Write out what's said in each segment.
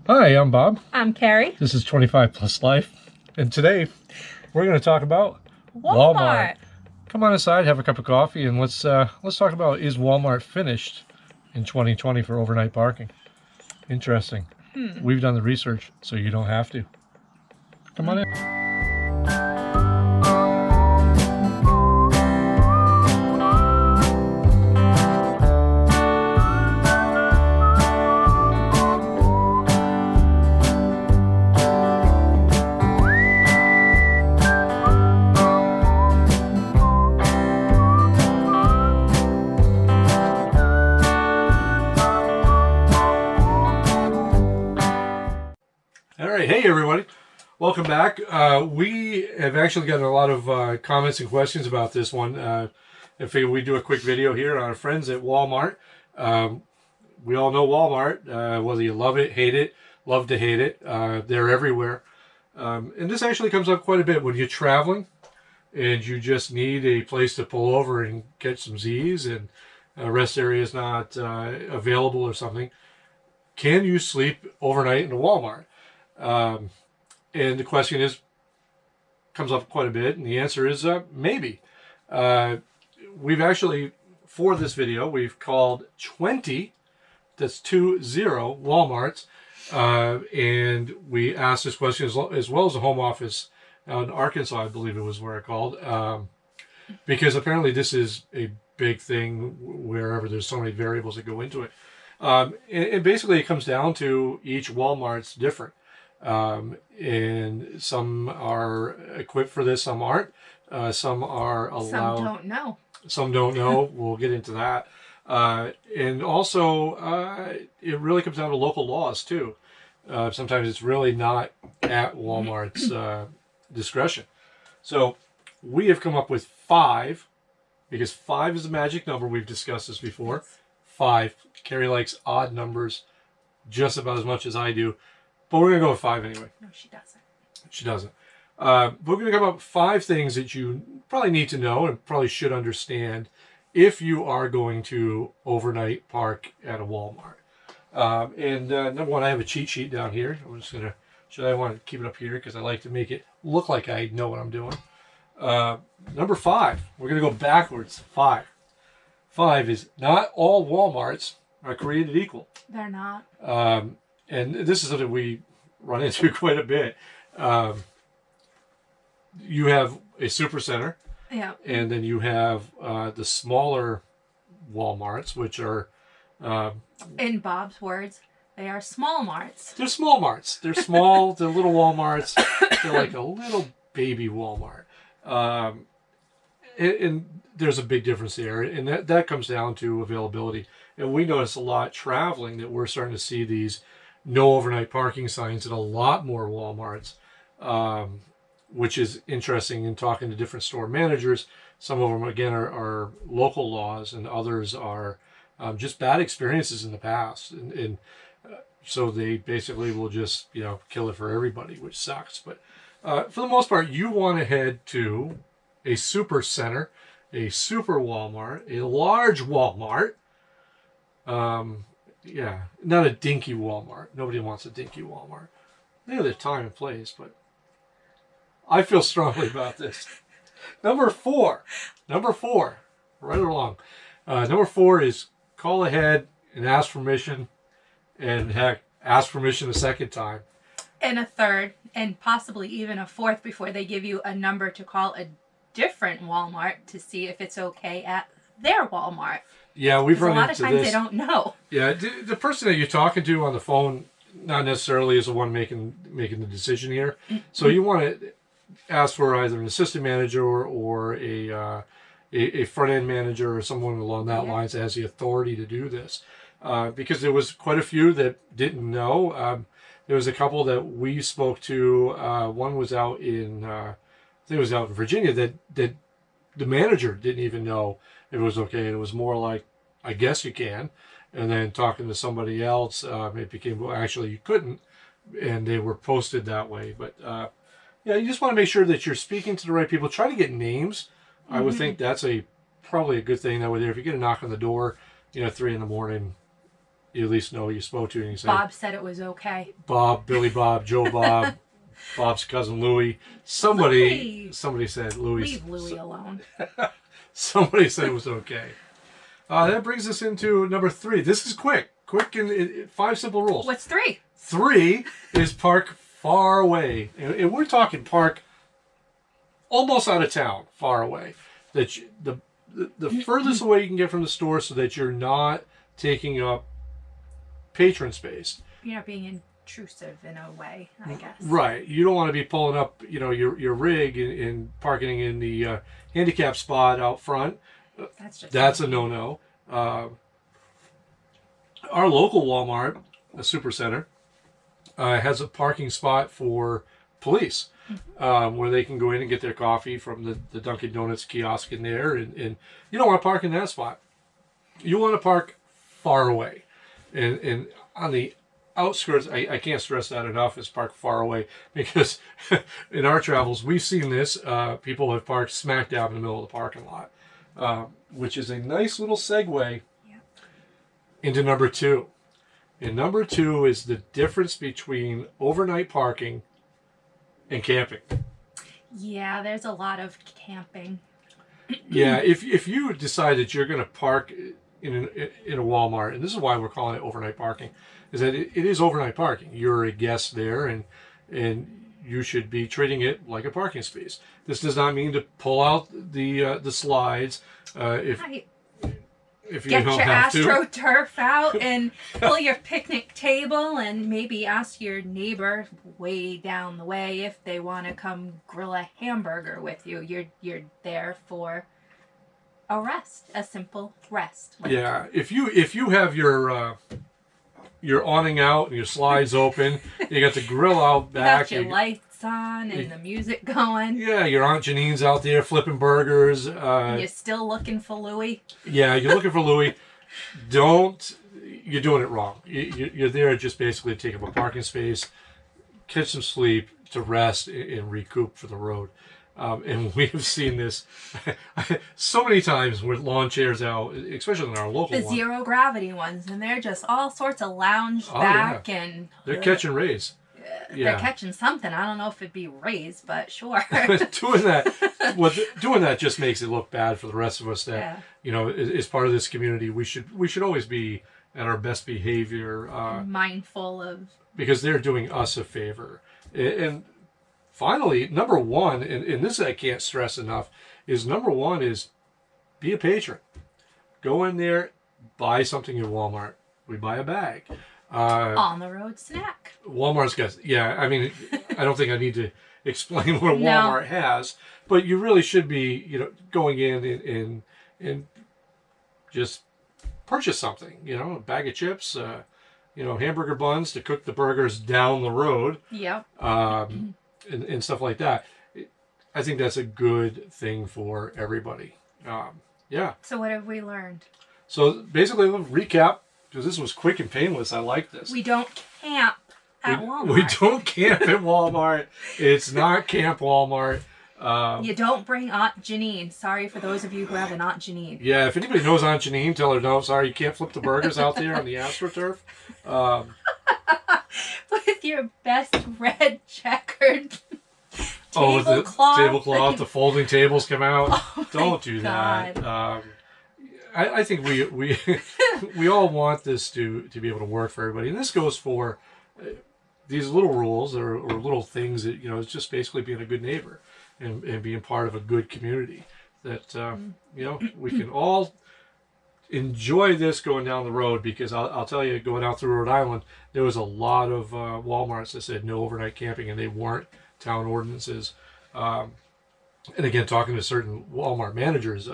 Hi, I'm Bob. I'm Carrie. This is 25 Plus Life, and today we're going to talk about Walmart. Come on inside, have a cup of coffee, and let's talk about, is Walmart finished in 2020 for overnight parking? Interesting. We've done the research, so you don't have to. Come on in. Hey everybody, welcome back. We have actually gotten a lot of comments and questions about this one. I figured we'd do a quick video here on our friends at Walmart. We all know Walmart, whether you love it, hate it, love to hate it, they're everywhere. And this actually comes up quite a bit when you're traveling and you just need a place to pull over and get some Z's and a rest area is not available or something. Can you sleep overnight in a Walmart? And the question comes up quite a bit, and the answer is maybe. We've actually, for this video, we've called 20, that's 20 Walmarts, and we asked this question as well as the home office out in Arkansas, I believe it was where I called, because apparently this is a big thing wherever there's so many variables that go into it. And basically it comes down to each Walmart's different. And some are equipped for this, some aren't. Some are allowed. Some don't know. Some don't know. We'll get into that. And also, it really comes down to local laws too. Sometimes it's really not at Walmart's discretion. So we have come up with 5, because 5 is the magic number. We've discussed this before. 5. Carrie likes odd numbers just about as much as I do. But we're going to go with 5 anyway. No, she doesn't. She doesn't. We're going to come up with 5 things that you probably need to know and probably should understand if you are going to overnight park at a Walmart. Number one, I have a cheat sheet down here. I'm just going to, I want to keep it up here because I like to make it look like I know what I'm doing. Number 5, we're going to go backwards. 5. 5 is not all Walmarts are created equal. They're not. And this is something we run into quite a bit. You have a super center. Yeah. And then you have the smaller Walmarts, which are... in Bob's words, they are small marts. They're small marts. They're small. They're little Walmarts. They're like a little baby Walmart. And there's a big difference there. And that comes down to availability. And we notice a lot traveling that we're starting to see these no overnight parking signs at a lot more Walmarts, which is interesting in talking to different store managers. Some of them, again, are local laws, and others are just bad experiences in the past. And so they basically will just, kill it for everybody, which sucks. But for the most part, you want to head to a super center, a super Walmart, a large Walmart. Yeah, not a dinky Walmart. Nobody wants a dinky Walmart. They have their time and place, but I feel strongly about this. Number 4, right along. Number 4 is call ahead and ask permission, and heck, ask permission a second time. And a third, and possibly even a 4th before they give you a number to call a different Walmart to see if it's okay at their Walmart. Yeah, we've run into this. A lot of times they don't know. Yeah, the person that you're talking to on the phone not necessarily is the one making the decision here. So you want to ask for either an assistant manager or a front end manager or someone along that lines that has the authority to do this. Because there was quite a few that didn't know. There was a couple that we spoke to. One was out in I think it was out in Virginia that the manager didn't even know if it was okay. And it was more like, I guess you can. And then talking to somebody else, it became, well, actually you couldn't. And they were posted that way. But yeah, you just want to make sure that you're speaking to the right people. Try to get names. I would think that's probably a good thing that way there. If you get a knock on the door, 3 in the morning, you at least know you spoke to and you say, Bob said it was okay. Bob, Billy Bob, Joe Bob, Bob's cousin Louie. Somebody said Louie. Leave Louie alone. Somebody said it was okay. That brings us into number 3. This is quick. Quick and 5 simple rules. What's 3? 3 is park far away. And we're talking park almost out of town, far away. That the furthest away you can get from the store so that you're not taking up patron space. You're not being intrusive in a way, I guess. Right. You don't want to be pulling up, your rig and parking in the handicap spot out front. That's a no-no. Our local Walmart, a supercenter, has a parking spot for police, where they can go in and get their coffee from the Dunkin' Donuts kiosk in there. And you don't want to park in that spot. You want to park far away. And on the outskirts, I can't stress that enough, is park far away. Because in our travels, we've seen this. People have parked smack dab in the middle of the parking lot, which is a nice little segue into number 2. And number 2 is the difference between overnight parking and camping. Yeah, there's a lot of camping. Yeah, if you decide that you're going to park in a Walmart, and this is why we're calling it overnight parking, is that it is overnight parking. You're a guest there, and you should be treating it like a parking space. This does not mean to pull out the slides if you Get don't your have to. AstroTurf out and pull your picnic table and maybe ask your neighbor way down the way if they want to come grill a hamburger with you. You're there for a rest, a simple rest. Yeah, if you have your awning out and your slides open, you got the grill out back. You got your lights on and the music going. Yeah, your Aunt Janine's out there flipping burgers. You're still looking for Louie. Yeah, you're looking for Louie. You're doing it wrong. You're there just basically to take up a parking space, catch some sleep, to rest and recoup for the road. And we have seen this so many times with lawn chairs out, especially in our local The one. zero gravity ones, and they're just all sorts of lounge back and they're catching rays. They're catching something. I don't know if it'd be rays, but sure. doing that just makes it look bad for the rest of us. That as part of this community, we should always be at our best behavior, mindful of, because they're doing us a favor. And finally, number 1, and this I can't stress enough, is number 1 is be a patron. Go in there, buy something at Walmart. We buy a bag. On the road snack. Walmart's got, I mean, I don't think I need to explain what Walmart has, but you really should be, going in and just purchase something, a bag of chips, hamburger buns to cook the burgers down the road. Yep. And stuff like that. I think that's a good thing for everybody. So what have we learned? So basically, a recap, because this was quick and painless. I like this. We don't camp at Walmart. We don't camp at Walmart. It's not Camp Walmart. You don't bring Aunt Janine. Sorry for those of you who have an Aunt Janine. Yeah, if anybody knows Aunt Janine, tell her no. Sorry, you can't flip the burgers out there on the AstroTurf. With your best red checkered tablecloth. Tablecloth. The folding tables come out. Oh, don't do that. I think we all want this to be able to work for everybody, and this goes for these little rules or little things that it's just basically being a good neighbor and being part of a good community that we can all enjoy this going down the road, because I'll tell you, going out through Rhode Island, there was a lot of Walmarts that said no overnight camping, and they weren't town ordinances. And again, talking to certain Walmart managers,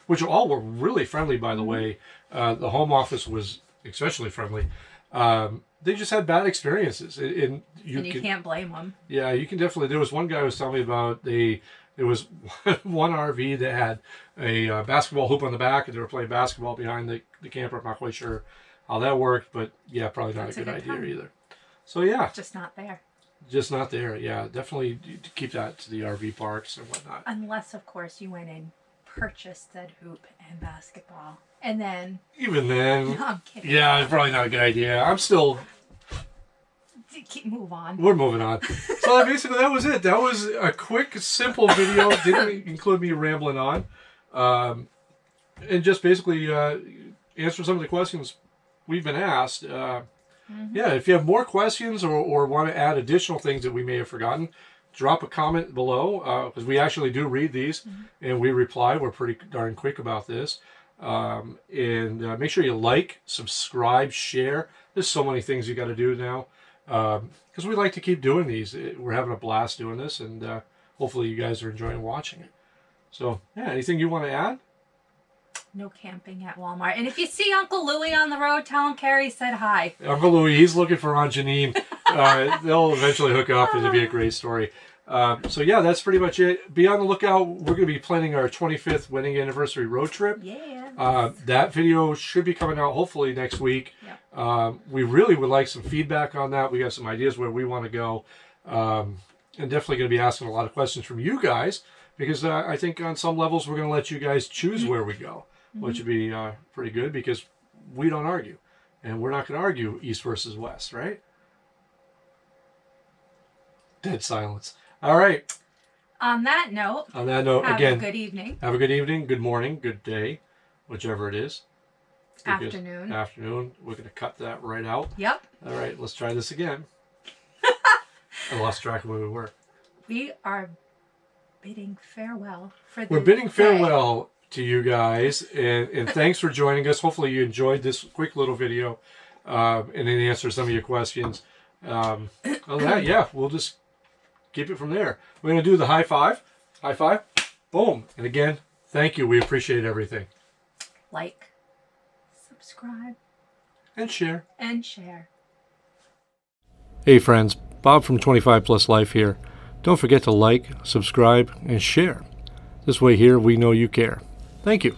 which all were really friendly, by the way. The home office was especially friendly. They just had bad experiences, and you can't blame them. Yeah, you can definitely. There was one guy who was telling me about there was one RV that had a basketball hoop on the back, and they were playing basketball behind the camper. I'm not quite sure how that worked, but yeah, probably not a good idea either. So yeah, just not there. Just not there. Yeah, definitely keep that to the RV parks and whatnot. Unless, of course, you went and purchased said hoop and basketball. And then... Even then... No, I'm kidding. Yeah, it's probably not a good idea. I'm still... Move on. We're moving on. So basically that was it. That was a quick, simple video. Didn't include me rambling on. And just basically answer some of the questions we've been asked. Yeah, if you have more questions or want to add additional things that we may have forgotten, drop a comment below, because we actually do read these and we reply. We're pretty darn quick about this. And make sure you like, subscribe, share. There's so many things you got to do now. Because we like to keep doing these. We're having a blast doing this, and hopefully you guys are enjoying watching it. So, yeah, anything you want to add? No camping at Walmart. And if you see Uncle Louie on the road, tell him Carrie said hi. Uncle Louie, he's looking for Aunt Janine. They'll eventually hook up. It'll be a great story. So, yeah, that's pretty much it. Be on the lookout. We're going to be planning our 25th wedding anniversary road trip. Yeah. That video should be coming out hopefully next week. Yep. We really would like some feedback on that. We got some ideas where we want to go. And definitely going to be asking a lot of questions from you guys, because I think on some levels we're going to let you guys choose where we go, which would be pretty good, because we don't argue. And we're not going to argue East versus West, right? Dead silence. All right. On that note, again, have a good evening. Have a good evening, good morning, good day, whichever it is. Afternoon. Afternoon. We're going to cut that right out. Yep. All right, let's try this again. I lost track of where we were. We are bidding farewell for the We're bidding day. farewell to you guys, and thanks for joining us. Hopefully you enjoyed this quick little video and then answer some of your questions. Other than that, yeah, we'll just keep it from there. We're going to do the high five. High five. Boom. And again, thank you. We appreciate everything. Like, subscribe, and share. And share. Hey friends, Bob from 25 Plus Life here. Don't forget to like, subscribe, and share. This way here we know you care. Thank you.